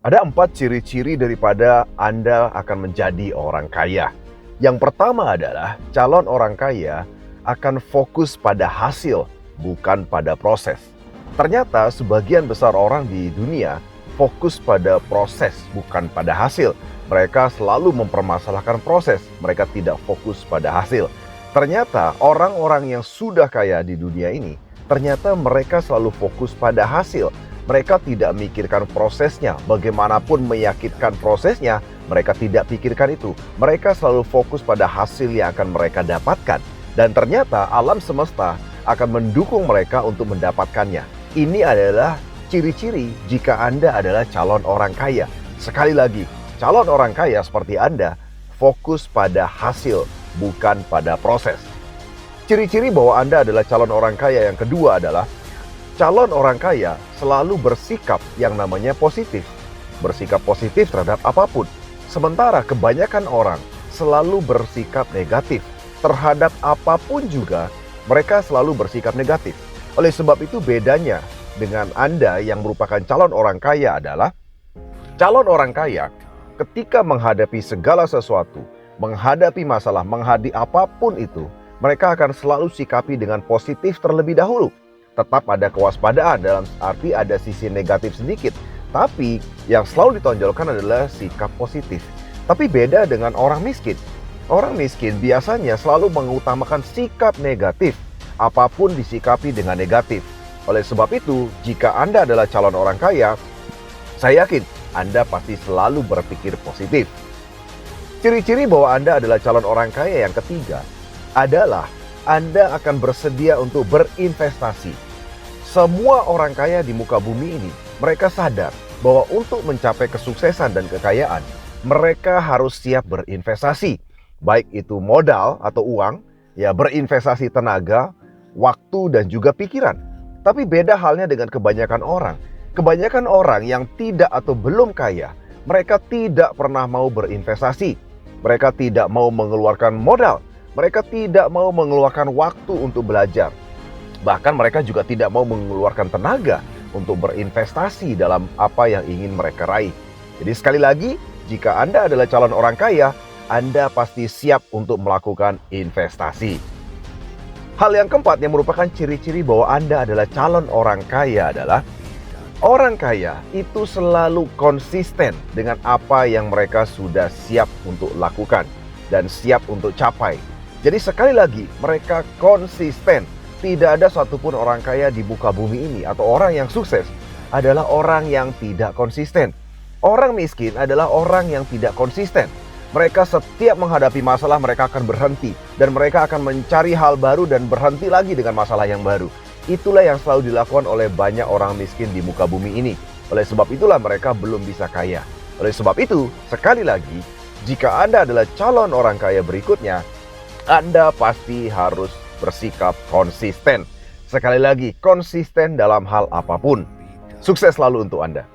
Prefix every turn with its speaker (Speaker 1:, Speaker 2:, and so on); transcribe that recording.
Speaker 1: Ada 4 ciri-ciri daripada Anda akan menjadi orang kaya. Yang pertama adalah calon orang kaya akan fokus pada hasil, bukan pada proses. Ternyata sebagian besar orang di dunia fokus pada proses, bukan pada hasil. Mereka selalu mempermasalahkan proses, mereka tidak fokus pada hasil. Ternyata orang-orang yang sudah kaya di dunia ini, ternyata mereka selalu fokus pada hasil. Mereka tidak memikirkan prosesnya, bagaimanapun meyakinkan prosesnya, mereka tidak pikirkan itu. Mereka selalu fokus pada hasil yang akan mereka dapatkan. Dan ternyata alam semesta akan mendukung mereka untuk mendapatkannya. Ini adalah ciri-ciri jika Anda adalah calon orang kaya. Sekali lagi, calon orang kaya seperti Anda fokus pada hasil, bukan pada proses. Ciri-ciri bahwa Anda adalah calon orang kaya yang kedua adalah calon orang kaya selalu bersikap yang namanya positif. Bersikap positif terhadap apapun. Sementara kebanyakan orang selalu bersikap negatif. Terhadap apapun juga, mereka selalu bersikap negatif. Oleh sebab itu bedanya dengan Anda yang merupakan calon orang kaya adalah calon orang kaya ketika menghadapi segala sesuatu, menghadapi masalah, menghadapi apapun itu, mereka akan selalu sikapi dengan positif terlebih dahulu. Tetap ada kewaspadaan, dalam arti ada sisi negatif sedikit. Tapi yang selalu ditonjolkan adalah sikap positif. Tapi beda dengan orang miskin. Orang miskin biasanya selalu mengutamakan sikap negatif. Apapun disikapi dengan negatif. Oleh sebab itu, jika Anda adalah calon orang kaya, saya yakin Anda pasti selalu berpikir positif. Ciri-ciri bahwa Anda adalah calon orang kaya yang ketiga adalah Anda akan bersedia untuk berinvestasi. Semua orang kaya di muka bumi ini, mereka sadar bahwa untuk mencapai kesuksesan dan kekayaan, mereka harus siap berinvestasi. Baik itu modal atau uang, ya berinvestasi tenaga, waktu dan juga pikiran. Tapi beda halnya dengan kebanyakan orang. Kebanyakan orang yang tidak atau belum kaya, mereka tidak pernah mau berinvestasi. Mereka tidak mau mengeluarkan modal. Mereka tidak mau mengeluarkan waktu untuk belajar. Bahkan mereka juga tidak mau mengeluarkan tenaga untuk berinvestasi dalam apa yang ingin mereka raih. Jadi sekali lagi, jika Anda adalah calon orang kaya, Anda pasti siap untuk melakukan investasi. Hal yang keempat yang merupakan ciri-ciri bahwa Anda adalah calon orang kaya adalah orang kaya itu selalu konsisten dengan apa yang mereka sudah siap untuk lakukan dan siap untuk capai. Jadi sekali lagi, mereka konsisten. Tidak ada satupun orang kaya di muka bumi ini atau orang yang sukses adalah orang yang tidak konsisten. Orang miskin adalah orang yang tidak konsisten. Mereka setiap menghadapi masalah mereka akan berhenti dan mereka akan mencari hal baru dan berhenti lagi dengan masalah yang baru. Itulah yang selalu dilakukan oleh banyak orang miskin di muka bumi ini. Oleh sebab itulah mereka belum bisa kaya. Oleh sebab itu, sekali lagi, jika Anda adalah calon orang kaya berikutnya, Anda pasti harus bersikap konsisten. Sekali lagi, konsisten dalam hal apapun. Sukses selalu untuk Anda.